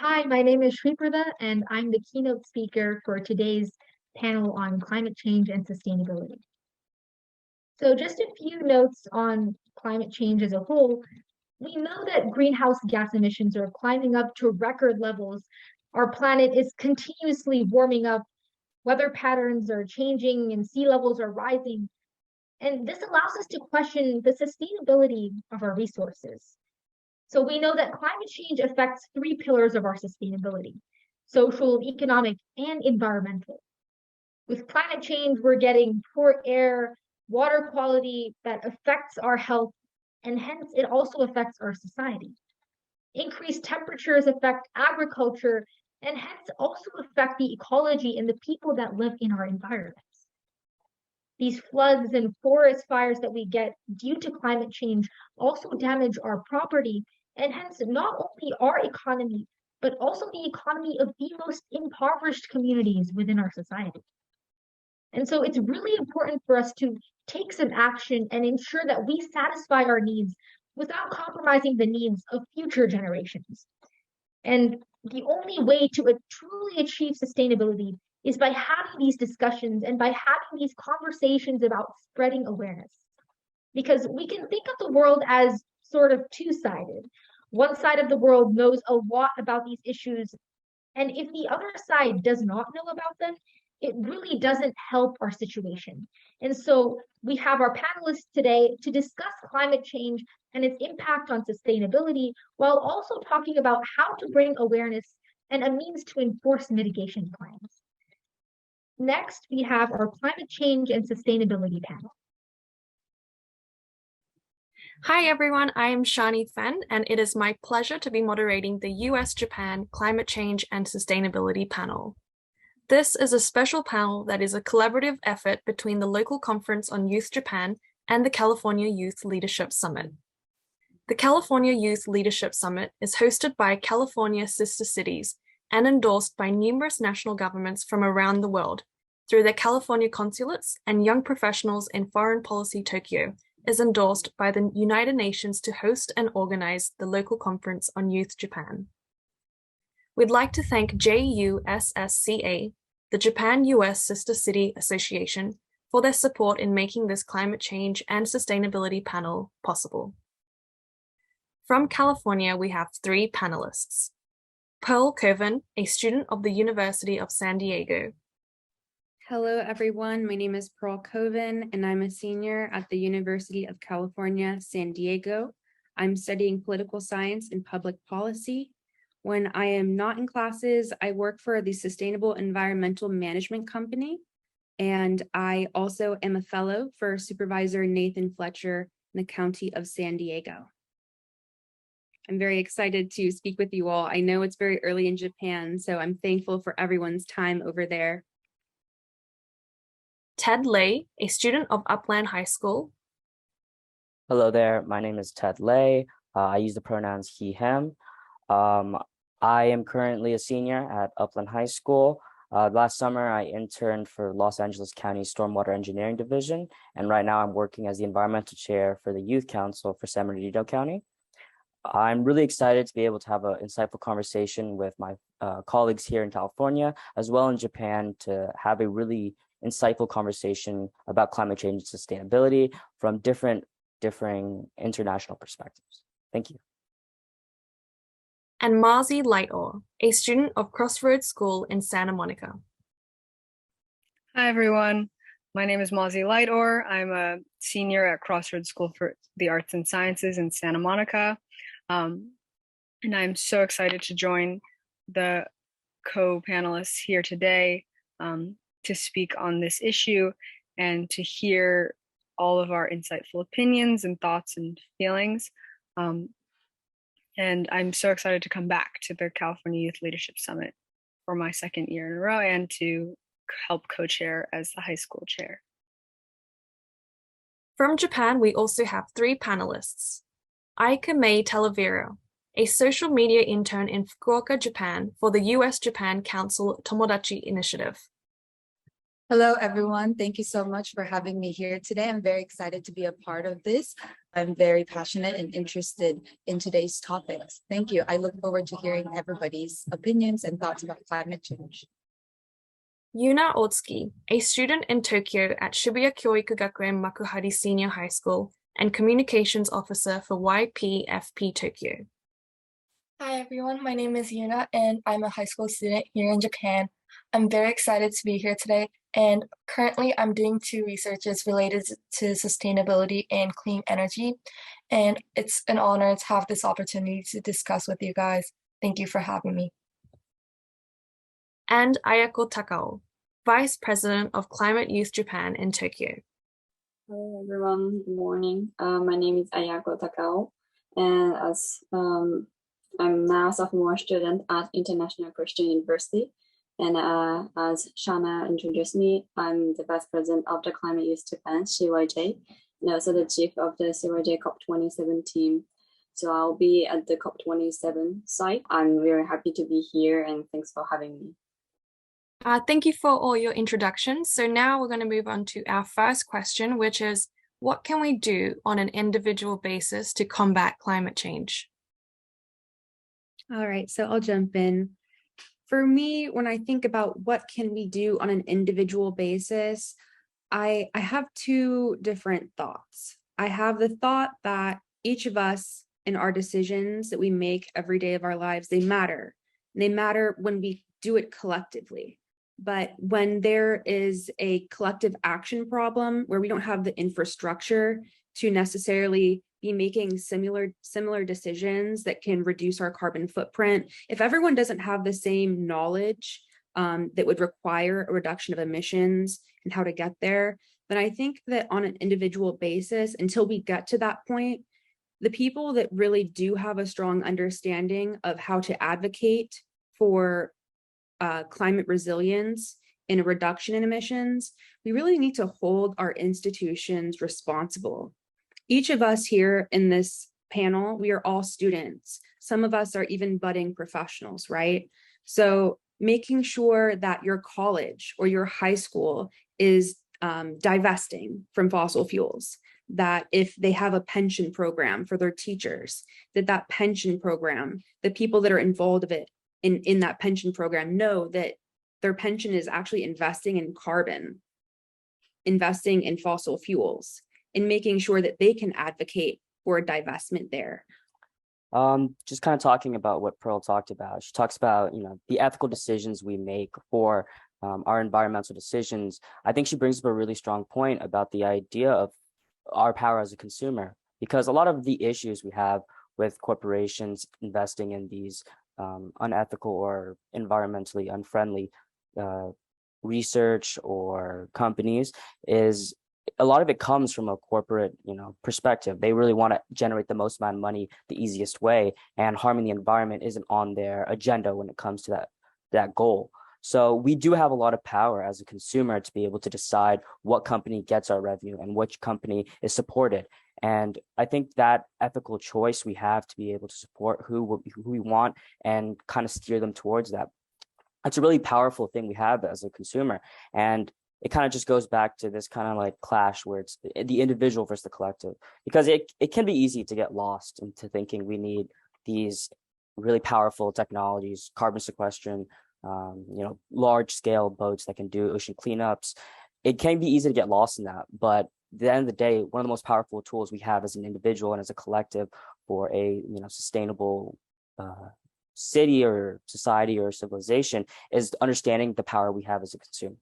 Hi, my name is Shriprada, and I'm the keynote speaker for today's panel on climate change and sustainability. So just a few notes on climate change as a whole. We know that greenhouse gas emissions are climbing up to record levels. Our planet is continuously warming up, weather patterns are changing, and sea levels are rising. And this allows us to question the sustainability of our resources. So we know that climate change affects three pillars of our sustainability: social, economic, and environmental. With climate change, we're getting poor air, water quality that affects our health, and hence it also affects our society. Increased temperatures affect agriculture and hence also affect the ecology and the people that live in our environments. These floods and forest fires that we get due to climate change also damage our property and hence not only our economy, but also the economy of the most impoverished communities within our society. And so it's really important for us to take some action and ensure that we satisfy our needs without compromising the needs of future generations. And the only way to truly achieve sustainability is by having these discussions and by having these conversations about spreading awareness. Because we can think of the world as sort of two-sided. One side of the world knows a lot about these issues, and if the other side does not know about them, it really doesn't help our situation. And so we have our panelists today to discuss climate change and its impact on sustainability, while also talking about how to bring awareness and a means to enforce mitigation plans. Next, we have our climate change and sustainability panel. Hi everyone, I am Shani Fen, and it is my pleasure to be moderating the US-Japan Climate Change and Sustainability panel. This is a special panel that is a collaborative effort between the local conference on Youth Japan and the California Youth Leadership Summit. The California Youth Leadership Summit is hosted by California sister cities and endorsed by numerous national governments from around the world through their California consulates, and young professionals in foreign policy Tokyo is endorsed by the United Nations to host and organize the local conference on Youth Japan. We'd like to thank JUSSCA, the Japan-US Sister City Association, for their support in making this climate change and sustainability panel possible. From California, we have three panelists. Pearl Coven, a student of the University of San Diego. Hello, everyone. My name is Pearl Coven, and I'm a senior at the University of California, San Diego. I'm studying political science and public policy. When I am not in classes, I work for the Sustainable Environmental Management Company, and I also am a fellow for Supervisor Nathan Fletcher in the County of San Diego. I'm very excited to speak with you all. I know it's very early in Japan, so I'm thankful for everyone's time over there. Ted Lay, a student of Upland High School. Hello there, my name is Ted Lay. I use the pronouns he, him. I am currently a senior at Upland High School. Last summer, I interned for Los Angeles County Stormwater Engineering Division, and right now I'm working as the environmental chair for the Youth Council for San Bernardino County. I'm really excited to be able to have an insightful conversation with my colleagues here in California, as well in Japan, to have a really insightful conversation about climate change and sustainability from differing international perspectives. Thank you. And Marzi Lightor, a student of Crossroads School in Santa Monica. Hi, everyone. My name is Marzi Lightor. I'm a senior at Crossroads School for the Arts and Sciences in Santa Monica. And I'm so excited to join the co-panelists here today to speak on this issue and to hear all of our insightful opinions and thoughts and feelings. And I'm so excited to come back to the California Youth Leadership Summit for my second year in a row and to help co-chair as the high school chair. From Japan, we also have three panelists. Aika May Talavera, a social media intern in Fukuoka, Japan for the US-Japan Council Tomodachi Initiative. Hello, everyone. Thank you so much for having me here today. I'm very excited to be a part of this. I'm very passionate and interested in today's topics. Thank you. I look forward to hearing everybody's opinions and thoughts about climate change. Yuna Otsuki, a student in Tokyo at Shibuya Kyoiku Gakuen Makuhari Senior High School and Communications Officer for YPFP Tokyo. Hi everyone, my name is Yuna and I'm a high school student here in Japan. I'm very excited to be here today, and currently I'm doing 2 researches related to sustainability and clean energy, and it's an honor to have this opportunity to discuss with you guys. Thank you for having me. And Ayako Takao, Vice President of Climate Youth Japan in Tokyo. Hello everyone, good morning. My name is Ayako Takao, and I'm now a sophomore student at International Christian University. And as Shana introduced me, I'm the Vice President of the Climate Youth Japan, CYJ, and also the Chief of the CYJ COP27 team. So I'll be at the COP27 site. I'm very happy to be here, and thanks for having me. Thank you for all your introductions. So now we're going to move on to our first question, which is, what can we do on an individual basis to combat climate change? All right, so I'll jump in. For me, when I think about what can we do on an individual basis, I have 2 different thoughts. I have the thought that each of us in our decisions that we make every day of our lives, they matter. They matter when we do it collectively. But when there is a collective action problem where we don't have the infrastructure to necessarily be making similar decisions that can reduce our carbon footprint, if everyone doesn't have the same knowledge that would require a reduction of emissions and how to get there, then I think that on an individual basis, until we get to that point, the people that really do have a strong understanding of how to advocate for climate resilience and a reduction in emissions, we really need to hold our institutions responsible. Each of us here in this panel, we are all students. Some of us are even budding professionals, right? So making sure that your college or your high school is divesting from fossil fuels, that if they have a pension program for their teachers, that pension program, the people that are involved of it in that pension program know that their pension is actually investing in carbon, investing in fossil fuels, and making sure that they can advocate for a divestment there. Just kind of talking about what Pearl talked about. She talks about, the ethical decisions we make for our environmental decisions. I think she brings up a really strong point about the idea of our power as a consumer, because a lot of the issues we have with corporations investing in these unethical or environmentally unfriendly research or companies is a lot of it comes from a corporate, perspective. They really want to generate the most amount of money the easiest way, and harming the environment isn't on their agenda when it comes to that goal. So we do have a lot of power as a consumer to be able to decide what company gets our revenue and which company is supported. And I think that ethical choice we have to be able to support who we want and kind of steer them towards that. It's a really powerful thing we have as a consumer. And it kind of just goes back to this kind of like clash where it's the individual versus the collective, because it can be easy to get lost into thinking we need these really powerful technologies, carbon sequestration, large scale boats that can do ocean cleanups. It can be easy to get lost in that, but at the end of the day, one of the most powerful tools we have as an individual and as a collective for a sustainable city or society or civilization is understanding the power we have as a consumer.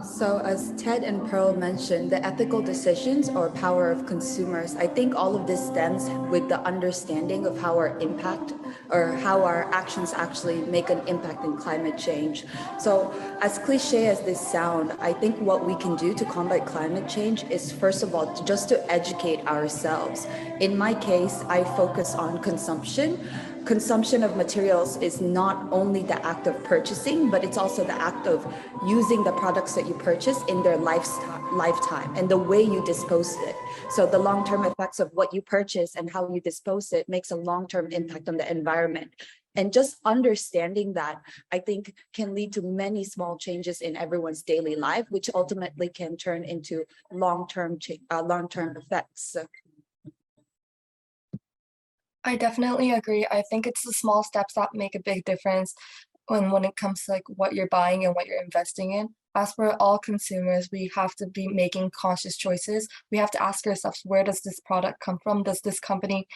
So as Ted and Pearl mentioned, the ethical decisions or power of consumers, I think all of this stems with the understanding of how our impact or how our actions actually make an impact in climate change. So as cliche as this sound, I think what we can do to combat climate change is, first of all, just to educate ourselves. In my case, I focus on consumption. Consumption of materials is not only the act of purchasing, but it's also the act of using the products that you purchase in their lifetime and the way you dispose it. So the long-term effects of what you purchase and how you dispose it makes a long-term impact on the environment. And just understanding that, I think, can lead to many small changes in everyone's daily life, which ultimately can turn into long-term effects. I definitely agree. I think it's the small steps that make a big difference when it comes to like what you're buying and what you're investing in. As for all consumers, we have to be making conscious choices. We have to ask ourselves, where does this product come from? Does this company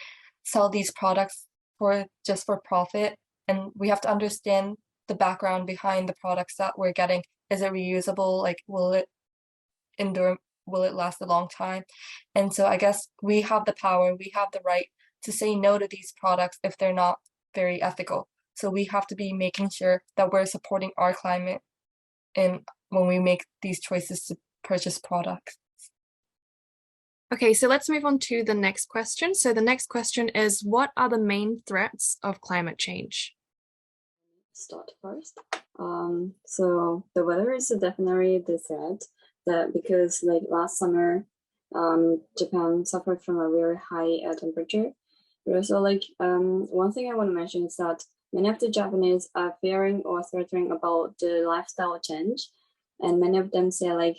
sell these products for just for profit? And we have to understand the background behind the products that we're getting. Is it reusable? Like, will it endure? Will it last a long time? And so I guess we have the power, we have the right to say no to these products if they're not very ethical. So we have to be making sure that we're supporting our climate and when we make these choices to purchase products. Okay, so let's move on to the next question. So the next question is, what are the main threats of climate change? Start first. So the weather is definitely the threat, that because like last summer, Japan suffered from a very high temperature. But also like one thing I want to mention is that many of the Japanese are fearing or threatening about the lifestyle change, and many of them say like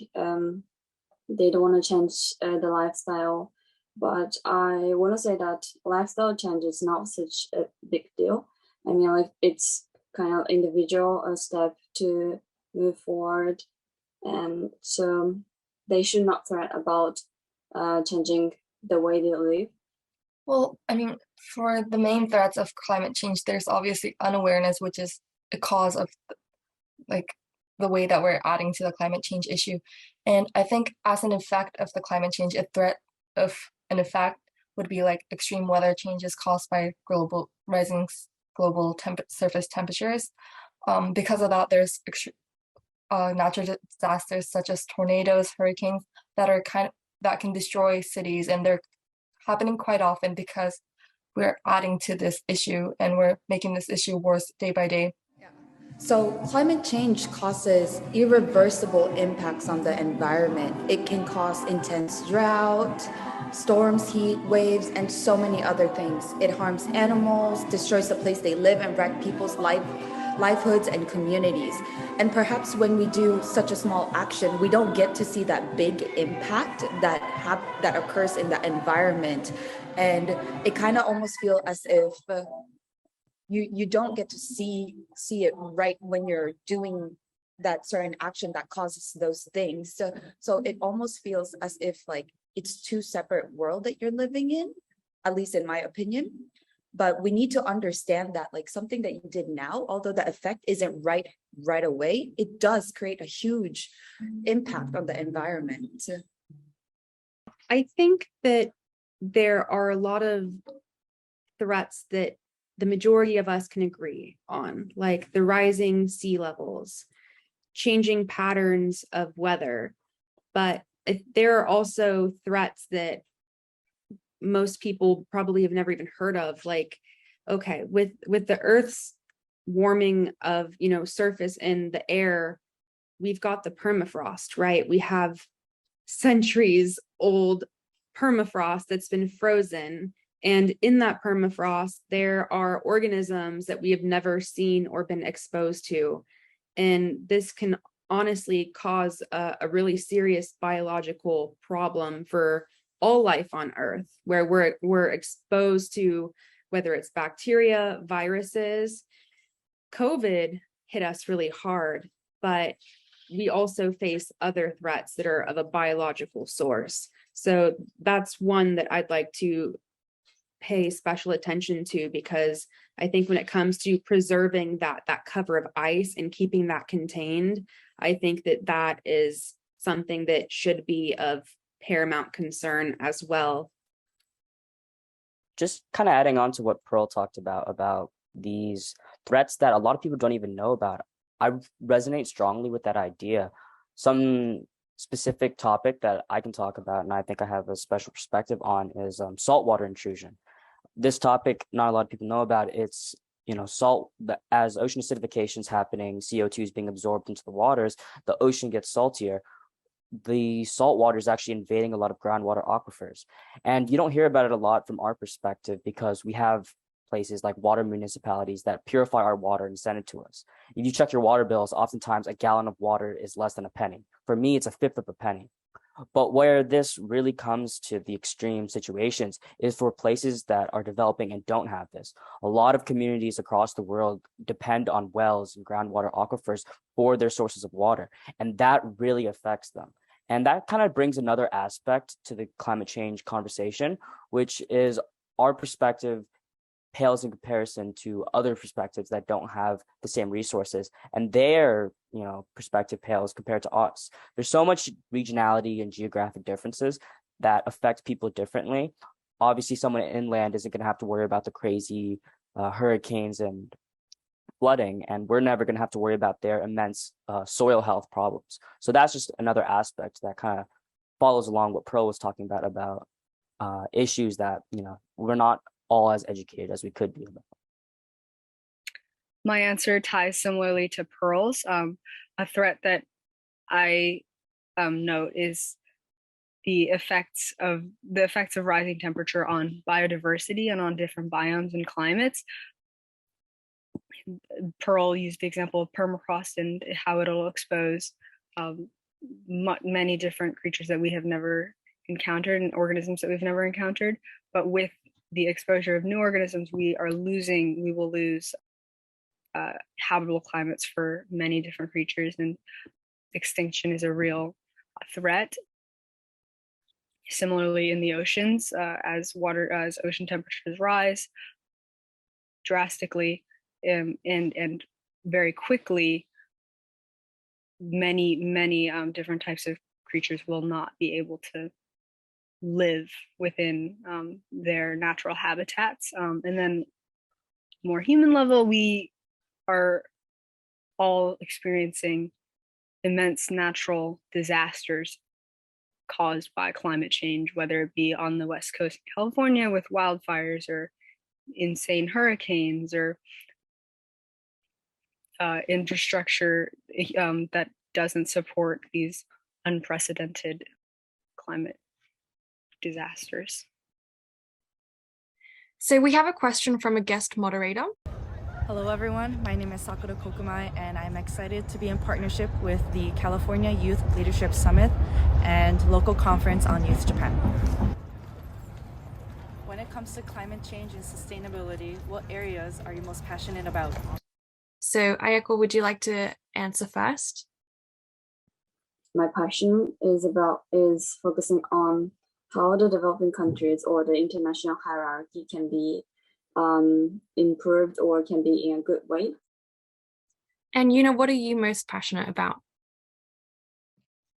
they don't want to change the lifestyle. But I want to say that lifestyle change is not such a big deal. I mean, like it's kind of individual step to move forward, and so they should not threat about changing the way they live. Well, I mean, for the main threats of climate change, there's obviously unawareness, which is a cause of like the way that we're adding to the climate change issue. And I think as an effect of the climate change, a threat of an effect would be like extreme weather changes caused by rising global surface temperatures. Because of that, there's natural disasters such as tornadoes, hurricanes that can destroy cities, and they're happening quite often because we're adding to this issue and we're making this issue worse day by day. So climate change causes irreversible impacts on the environment. It can cause intense drought, storms, heat waves, and so many other things. It harms animals, destroys the place they live, and wrecks people's livelihoods and communities. And perhaps when we do such a small action, we don't get to see that big impact that occurs in the environment. And it kind of almost feels as if you don't get to see it right when you're doing that certain action that causes those things. So it almost feels as if like it's two separate worlds that you're living in, at least in my opinion. But we need to understand that like something that you did now, although the effect isn't right away, it does create a huge impact on the environment. I think that there are a lot of threats that the majority of us can agree on, like the rising sea levels, changing patterns of weather. But there are also threats that most people probably have never even heard of, like, okay, with the Earth's warming of, surface and the air, we've got the permafrost, right? We have centuries old permafrost that's been frozen. And in that permafrost, there are organisms that we have never seen or been exposed to. And this can honestly cause a really serious biological problem for all life on Earth, where we're exposed to, whether it's bacteria, viruses. COVID hit us really hard, but we also face other threats that are of a biological source. So that's one that I'd like to pay special attention to, because I think when it comes to preserving that cover of ice and keeping that contained, I think that is something that should be of paramount concern as well. Just kind of adding on to what Pearl talked about these threats that a lot of people don't even know about. I resonate strongly with that idea. Some specific topic that I can talk about, and I think I have a special perspective on, is saltwater intrusion. This topic, not a lot of people know about. It's, salt, as ocean acidification is happening, CO2 is being absorbed into the waters, the ocean gets saltier. The salt water is actually invading a lot of groundwater aquifers. And you don't hear about it a lot from our perspective because we have places like water municipalities that purify our water and send it to us. If you check your water bills, oftentimes a gallon of water is less than a penny. For me, it's a fifth of a penny. But where this really comes to the extreme situations is for places that are developing and don't have this. A lot of communities across the world depend on wells and groundwater aquifers for their sources of water, and that really affects them. And that kind of brings another aspect to the climate change conversation, which is our perspective pales in comparison to other perspectives that don't have the same resources, and their perspective pales compared to us. There's so much regionality and geographic differences that affect people differently. Obviously, someone inland isn't going to have to worry about the crazy hurricanes and flooding, and we're never going to have to worry about their immense soil health problems. So that's just another aspect that kind of follows along what Pearl was talking about issues that we're not all as educated as we could be about. My answer ties similarly to Pearl's. A threat that I note is the effects of rising temperature on biodiversity and on different biomes and climates. Pearl used the example of permafrost and how it'll expose many different creatures that we have never encountered and organisms that we've never encountered. But with the exposure of new organisms, we will lose habitable climates for many different creatures, and extinction is a real threat. Similarly, in the oceans, as ocean temperatures rise drastically and very quickly, many different types of creatures will not be able to live within their natural habitats. And then more human level, we are all experiencing immense natural disasters caused by climate change, whether it be on the West Coast of California with wildfires or insane hurricanes or infrastructure that doesn't support these unprecedented climate disasters. So we have a question from a guest moderator. Hello everyone, my name is Sakura Kokumai and I'm excited to be in partnership with the California Youth Leadership Summit and local conference on Youth Japan. When it comes to climate change and sustainability, what areas are you most passionate about? So Ayako, would you like to answer first? My passion is focusing on how the developing countries or the international hierarchy can be improved or can be in a good way. And what are you most passionate about?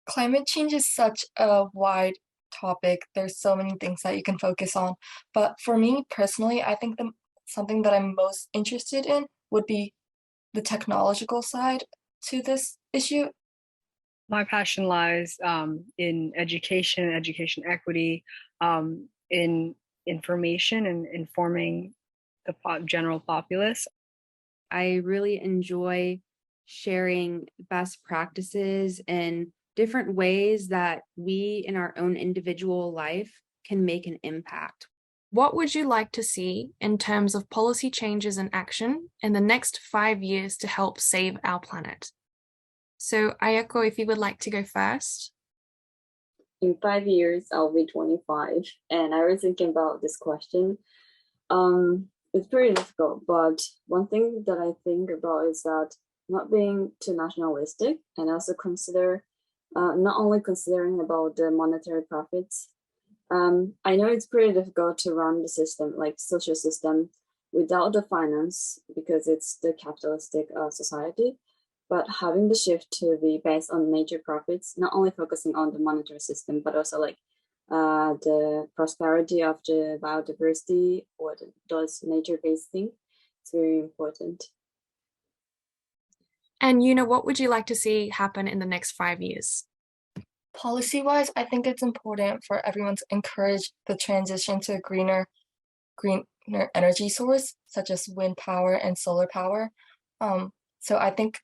Climate change is such a wide topic. There's so many things that you can focus on. But for me personally, I think something that I'm most interested in would be the technological side to this issue. My passion lies in education equity, in information and informing the general populace. I really enjoy sharing best practices and different ways that we in our own individual life can make an impact. What would you like to see in terms of policy changes and action in the next 5 years to help save our planet? So Ayako, if you would like to go first. In 5 years, I'll be 25, and I was thinking about this question. It's pretty difficult, but one thing that I think about is that not being too nationalistic and also not only considering about the monetary profits. I know it's pretty difficult to run the system, like social system, without the finance because it's the capitalistic society. But having the shift to be based on nature profits, not only focusing on the monetary system, but also like the prosperity of the biodiversity or those nature-based things, it's very important. And what would you like to see happen in the next 5 years? Policy-wise, I think it's important for everyone to encourage the transition to a greener energy source, such as wind power and solar power. So I think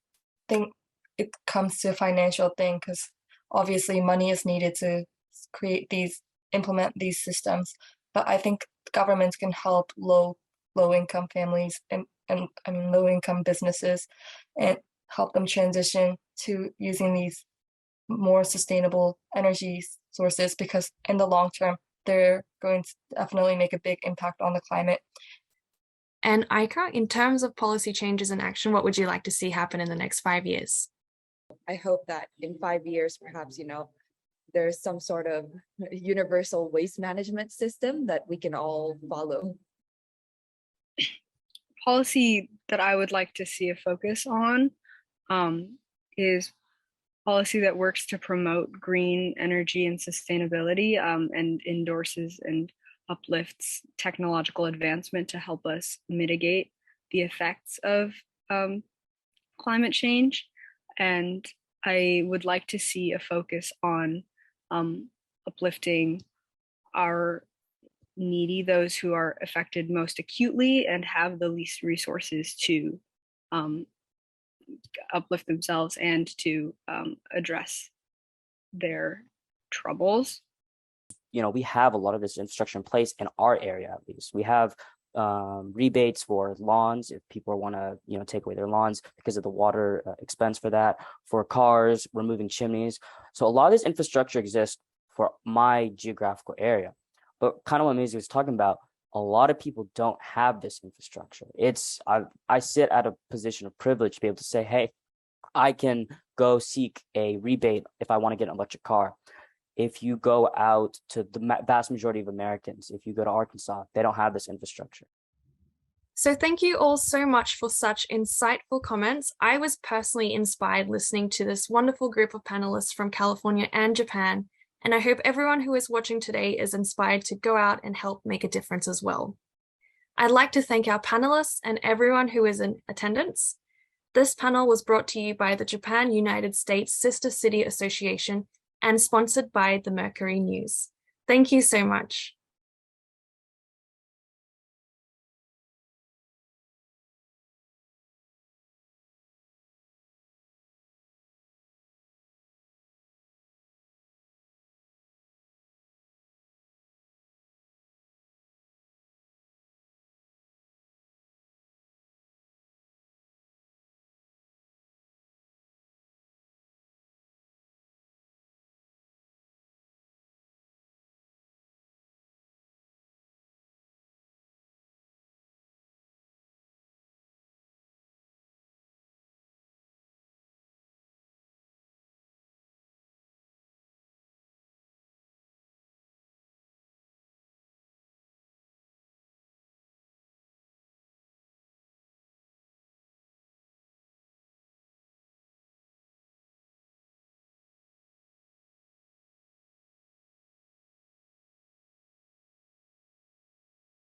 it comes to a financial thing because obviously money is needed to implement these systems. But I think governments can help low low-income families and low-income businesses and help them transition to using these more sustainable energy sources, because in the long term, they're going to definitely make a big impact on the climate. And Aika, in terms of policy changes and action, what would you like to see happen in the next 5 years? I hope that in 5 years, perhaps, there's some sort of universal waste management system that we can all follow. Policy that I would like to see a focus on is policy that works to promote green energy and sustainability, and endorses and uplifts technological advancement to help us mitigate the effects of climate change. And I would like to see a focus on uplifting our needy, those who are affected most acutely and have the least resources to uplift themselves and to address their troubles. We have a lot of this infrastructure in place in our area, at least. We have rebates for lawns if people want to, take away their lawns because of the water expense for that, for cars, removing chimneys. So a lot of this infrastructure exists for my geographical area. But kind of what Maisie was talking about, a lot of people don't have this infrastructure. I sit at a position of privilege to be able to say, hey, I can go seek a rebate if I want to get an electric car. If you go out to the vast majority of Americans, if you go to Arkansas, they don't have this infrastructure. So thank you all so much for such insightful comments. I was personally inspired listening to this wonderful group of panelists from California and Japan, and I hope everyone who is watching today is inspired to go out and help make a difference as well. I'd like to thank our panelists and everyone who is in attendance. This panel was brought to you by the Japan United States Sister City Association and sponsored by the Mercury News. Thank you so much.